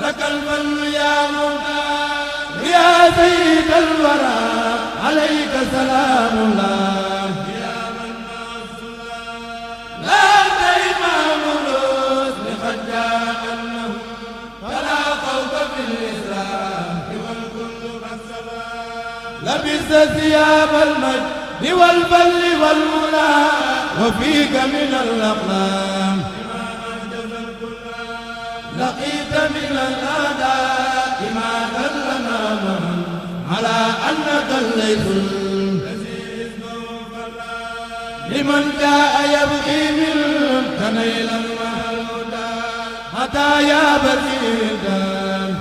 لك الفضل يا مختار يا سيد الورى عليك سلام الله يا من مع السلام لا أنت إمام الرسل قد جاء أنه فلا خوف في الإسلام والكل قد سلام لبست ثياب المجد والفضل والمنى وفيك من الأقلام لقيت من الأعداء ما دلنا معا على أنك الليث لمن جاء يبغي منك نيل المهدى حتى يا بسيطا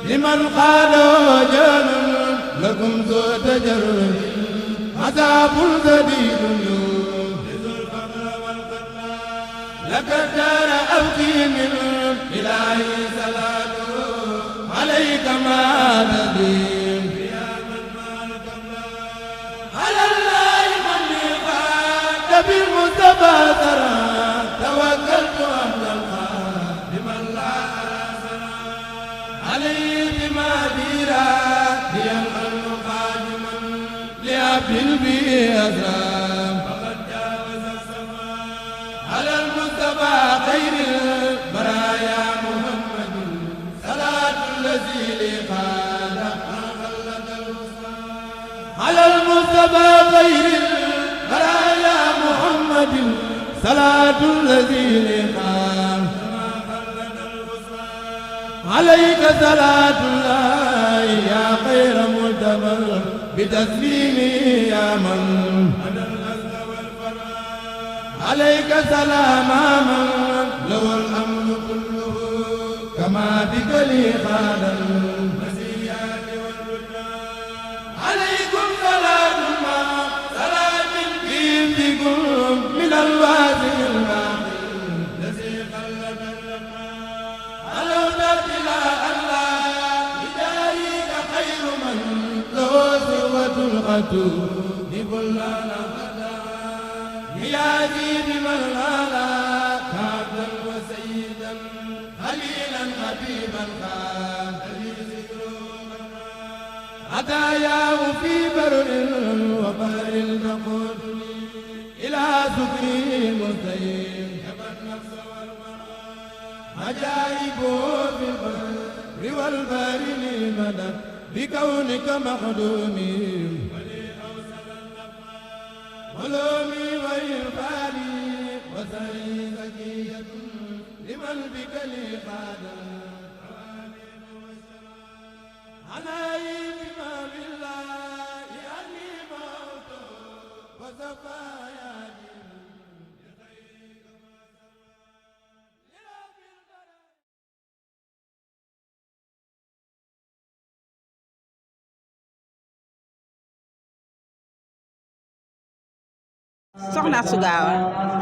لمن قالوا جان لكم ذو تجرد عذاب شديد لك الدار أبكي من إلهي صلاته عليك ما نديم على الله من قاد بالمصطفى ترى توكلت عبد الخالق من لا أرسل عليه بما ديرا لينقل قادما لعبد البيئة خير البرايا محمد صلاة الذي لقاد خلد الوصال على المصطفى خير البرايا محمد صلاة الذي لقاد خلد الوصال عليك صلاة الله يا خير مدبر بتسليمي يا من عليك سلام من له الأمر كله كما بك لي خال المزيات والرجال عليكم سلام ما سلام فيكم من الواسع الباقي الذي خلد الرحمن على إلى الله بدايك خير من له سوة الغدو بكل يا دين من لا كابدا وسيدا خليلا حبيبا خان عطاياه في بر وبحر تقودني الى سكري مستقيم كبت نفس والمرء عجائبه في البر والبر لي مدد بكونك مخدومي ولومي وإرفاني وسعي زكية لمن بك لي قادا عناي بما بالله أني موت وسفايا soxna su gaawa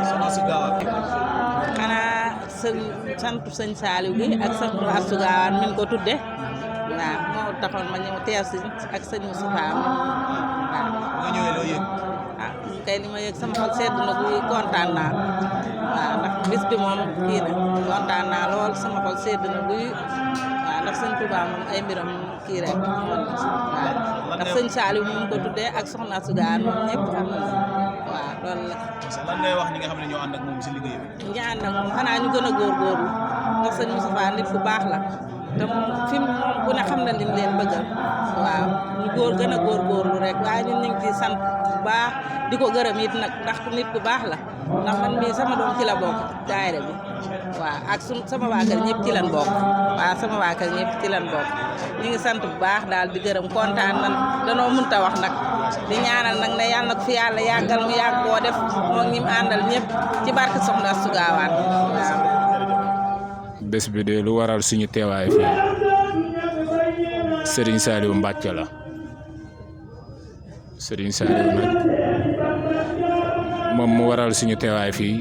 soxna su gaawa xanaa santu sëñ Saaliw gi ak santu Astu Gaawaan min ko tudde waaw moo taxoon ma ñëw teew si ak sëñ Moustapha waaw nga ñëwee loo yëg kay li ma yëg sama xol sedd na guy kontaan naa waaw ndax bis bi moom kii na kontaan naa lool sama xol sedd na guy waaw ndax sëñ Tuubaa moom ay mbiram kii rek waaw ndax sëñ Saaliw moom ko tuddee ak soxna Astu Gaawaan moom ñëpp xam na waaw loolu la. lan ngay wax ñi nga xam ne ñoo ànd ak moom si liggéey bi. ñi ànd ak moom xanaa ñu gën a góorgóorlu ndax sëñ Moustapha nit ku baax la te moom fi mu moom ku ne xam na lim leen bëggal waaw ñu gën a góorgóorlu rek waaye ñun ñu ngi ciy sant bu baax di ko gërëm it nag ndax nit ku baax la ndax man mii sama doom ci la bokk daayira bi waaw ak sama waa kër ñëpp ci lan bokk waaw sama waa kër ñëpp ci lan bokk ñu ngi sant bu baax daal di gërëm kontaan nan danoo mënta wax nag di ñaanal nag ne yàlla nag fi yàlla yàggal mu yàgg koo def moom ñi mu àndal ñëpp ci barke Soxna Astu Gaawaan waaw. bés bi de lu waral suñu teewaay fii Serigne Saliou Mbacke la Serigne Saliou nag moom mu waral suñu teewaay fii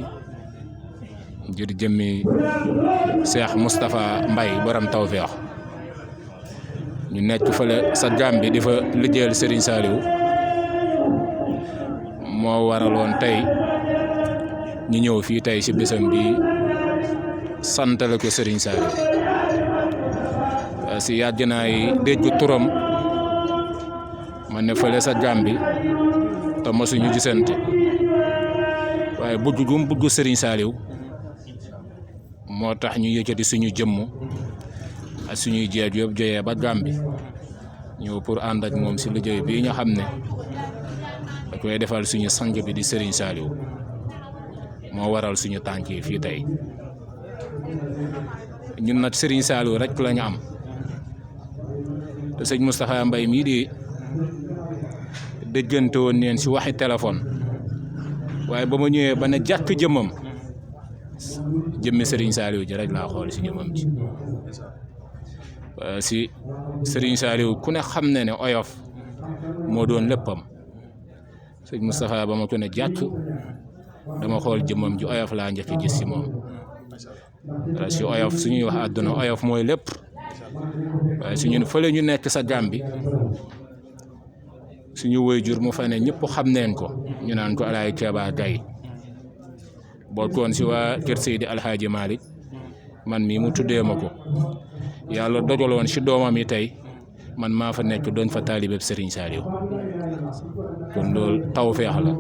ngir jëmmi Cheikh Moustapha Mbaye borom tawfeex ñu nekk fële sa Gàmbi di fa liggéeyal Serigne Saliou moo waraloon tey ñu ñëw fii tey ci bésam bi santale ko Serigne Saliou si yàgg naay dégg turam man ne fële sa Gàmbi te mosuñu gisante waaye bëgg gu mu bëgg Serigne Saliou moo tax ñu yëkkati suñu jëmm ak suñuy jeeg yëpp joyee ba Gàmbi ñëw pour ànd ak moom si liggéey bii nga xam ne da koy defal suñu sang bi di Serigne Saliou moo waral suñu tànk yi fii tey ñun nag Serigne Saliou rek la ñu am te sëñ Moustapha Mbaye mii di déggante woon neen si waxi téléphone waaye ba ma ñëwee ba ne jàkk jëmmam jëmmi Serigne Saliou ji rek laa xool si jëmmam ji si Serigne Saliou ku ne xam ne oyof moo doon léppam sëñ Moustapha ba ma ko ne jàkk dama xool jëmmam ji oyof laa njëkk gis si moom si oyof suñuy wax àdduna oyof mooy lépp waaye suñu fële ñu nekk sa Gàmbi suñu waajur mu fa ne ñëpp xam neen ko ñu naan ko Alaay Keeba Gaye bokkoon si waa kër Seydi Alhaaji Malick man mii mu tuddee ma ko yàlla dogaloon si doomam yi tey man maa fa nekk doon fa taalibeb Serigne Saliou kon loolu tawfeex la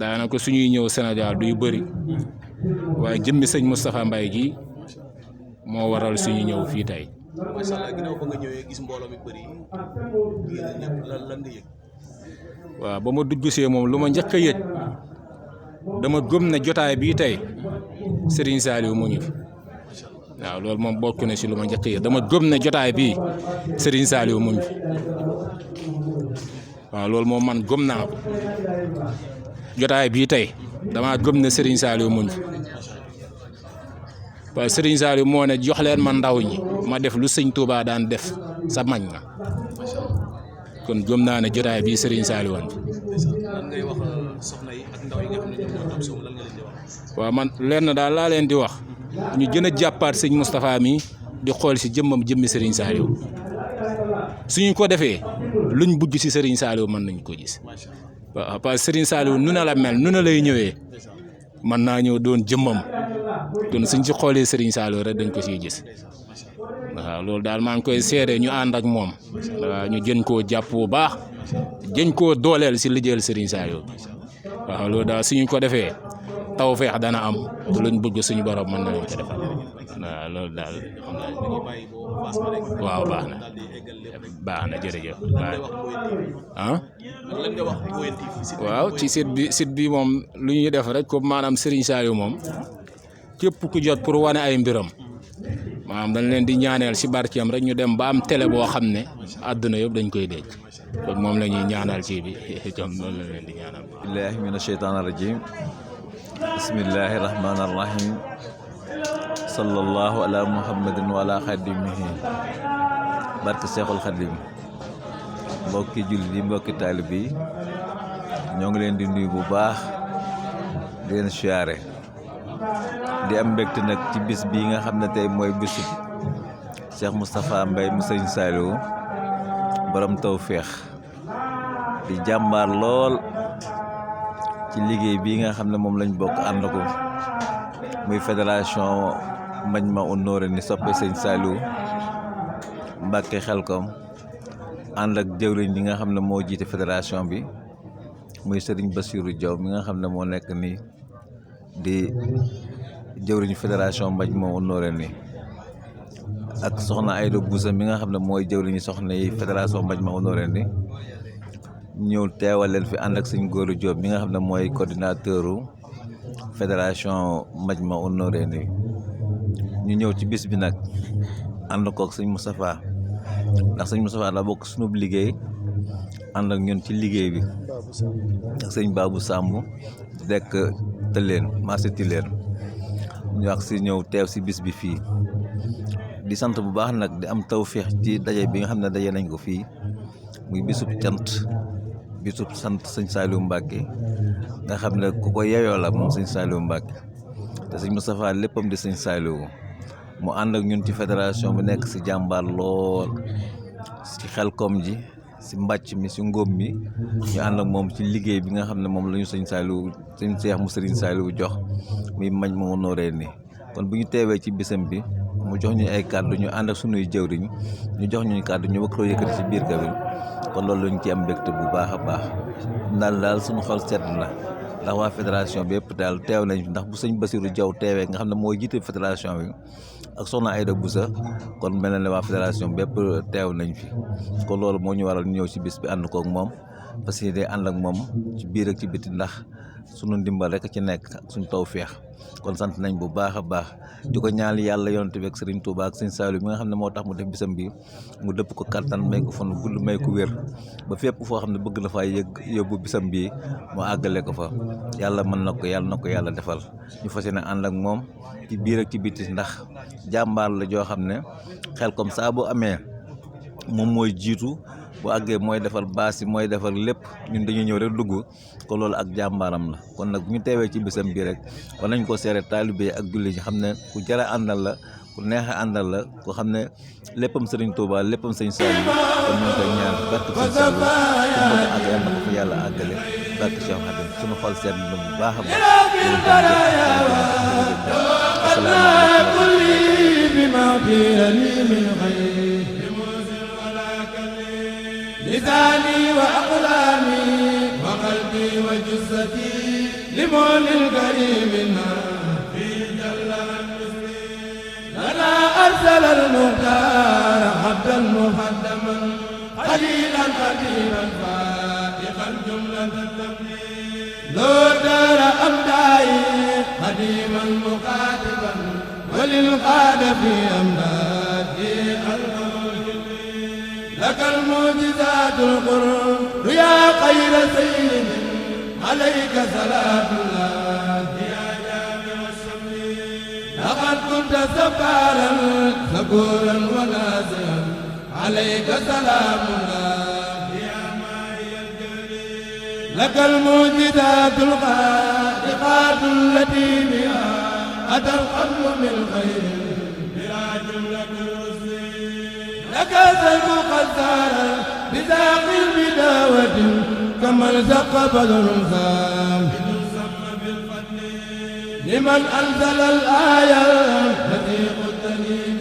daanaka suñuy ñëw Sénégal duy bëri waaye jëmmi sëñ Moustapha Mbaye gi moo waral suñu ñëw fii tey. macha allah ginnaaw ba nga ñëwee gis mbooloo mi bëri yéen ñëpp lan nga yëg. waaw ba ma dugg see moom lu ma njëkk a yëg dama gëm ne jotaay bii tey Serigne Saliou mu ngi fi waaw loolu moom bokk na si lu ma njëkk a yëg dama gëm ne jotaay bii Serigne Saliou mu ngi fi waaw loolu moom man gëm naa ko jotaay bii tey damaa gëm ne Serigne Saliou mu ngi fi. parce que Serigne Saliou moo ne jox leen ma ndaw ñi ma def lu sëñ Touba daan def sa mañ nga kon gëm naa ne jotaay bii Serigne Saliou woon. lan ngay wax soxna yi ak ndaw yi nga xam ne ñoom ñoo topp suuf lan nga leen di wax. waaw man lenn daal laa leen di wax ñu gën a jàppaat sëñ Moustapha mi di xool si jëmmi Serigne Saliou suñu ko defee luñ bugg si Serigne Saliou mën nañ ko gis waaw parce que Serigne Saliou nu na la mel nu na lay ñëwee mën naa ñëw doon jëmmam. kon suñ ci xoolee Serigne Saliou rek dañ ko siy gis waaw loolu daal maa ngi koy seede ñu ànd ak moom waaw ñu gën koo jàpp bu baax gën koo dooleel si liggéeyal Serigne Saliou waaw loolu daal suñu ko defee tawfeex dana am te luñ bëgg suñu borom mën na leen ko defal waaw loolu daal waaw baax na jërëjëf waaw ci site bi moom lu ñuy def rek comme maanaam Serigne Saliou moom képp ku jot pour wane ay mbiram maanaam dañ leen di ñaaneel si barkeem rek ñu dem ba am télé boo xam ne àdduna yëpp dañ koy dégg kon moom la ñuy ñaanal ci bi comme noonu la leen di ñaanal. billahi mina sheytaani rajim bismillahi rahmaani rahim sallallahu ala muhammadin wa ala xadimihi barke Seexul Xadim mbokki jullit yi mbokki taalib yi ñoo ngi leen di nuyu bu baax di leen siyaare di am mbégte nag ci bis bii nga xam ne tey mooy bisu Cheikh Moustapha Mbaye mu Serigne Saliou borom tawféex di jàmbaar lool ci liggéey bii nga xam ne moom lañ bokk ànd ko muy fédération Majmahun Nurayni soppe Serigne Saliou Mbàkke Xelkom ànd ak jëwriñ bi nga xam ne moo jiite fédération bi muy Serigne Bassirou Diaw mi nga xam ne moo nekk nii di jëwriñu fédération Majmahun Nurayni ak soxna Aïda Boussa mi nga xam ne mooy jëwriñu soxna yi fédération Majmahun Nurayni ñëw teewal leen fi ànd ak sëñ Góoru Diop mi nga xam ne mooy coordinateuru fédération Majmahun Nurayni ñu ñëw ci bis bi nag ànd kook sëñ Moustapha ndax sëñ Moustapha la bokk sunub liggéey ànd ak ñun ci liggéey bi ak sëñ Babou Samb dekk Tëleen marché Tilène ñu wax si ñëw teew si bis bi fii di sant bu baax nag di am tawféex ci daje bi nga xam ne daje nañ ko fii muy bisub cant bisub sant sëñ Saliou Mbacke nga xam ne ku ko yeyoo la moom sëñ Saliou Mbacke te sëñ Moustapha léppam di sëñ Saliou mu ànd ak ñun ci fédération bi nekk si jàmbaar lool si Xelkom ji si mbàcc mi si ngóob mi ñu ànd ak moom ci liggéey bi nga xam ne moom la ñu sëñ Saliou sëñ Cheikh mu Serigne Saliou jox muy Majmahun Nurayni kon bu ñu teewee ci bisam bi mu jox ñu ay kàddu ñu ànd ak sunuy jëwriñ ñu jox ñu kàddu ñu bëgg koo yëkkati ci biir kër kon loolu lañ ci am mbégte bu baax a baax daal suñu xol sedd na ndax waa fédération bi yëpp daal teew nañ ndax bu sëñ Bassirou Diaw teewee nga xam ne mooy jiite fédération bi ak soxna Aïda Boussa kon mel na ne waa fédération bi yëpp teew nañ fi kon loolu moo ñu waral ñëw ci bis bi ànd kook moom parce que day ànd ak moom ci biir ak ci biti ndax sunu ndimbal rek ci nekk ak suñu tawfeex kon sant nañ bu baax a baax di ko ñaan yàlla yonent bi ak Serigne Touba ak Serigne Saliou mi nga xam ne moo tax mu def bisam bi mu dëpp ko kattan may ko fan gudd may ko wér ba fépp foo xam ne bëgg na faa yóbbu bisam bi mu àggale ko fa yàlla mën na ko yàlla defal ñu fas yéene ànd ak moom ci biir ak ci biti ndax jàmbaar la joo xam ne xel comme ça bu amee moom mooy jiitu bu àggee mooy defal baas yi mooy defal lépp ñun dañuy ñëw rek dugg ko loolu ak jàmbaaram la kon nag bu ñu teewee ci bisam bi rek war nañ ko seere taalibe ak julli ñi xam ne ku jara àndal la ku neex a àndal la ku xam ne léppam Serigne Touba léppam Serigne Saliou kon ñu ngi koy ñaan barke Serigne Saliou ku bëgg a àggale na ko fa yàlla àggale barke Cheikh Khadim suñu xol seet na bu baax a baax لساني وأقلامي وقلبي وجثتي لمول الكريم في جل لنا أرسل المختار عبدا مقدما قليلا قديما فائقا جملة التبليغ لو دار أمدائي قديما مقاتبا وللقاد في أمدادي لك المعجزات القرب يا خير سيد عليك صلاة الله يا جامع الشمل لقد كنت سفارا صبورا ونازعا عليك سلام الله يا ماهي الجليل لك المعجزات الخارقات التي بها أتى القلب من خير بلا جملة الرسل لك المقدار بذاق البداوة كما التق بدر الخام لمن أنزل الآية التي قلت لي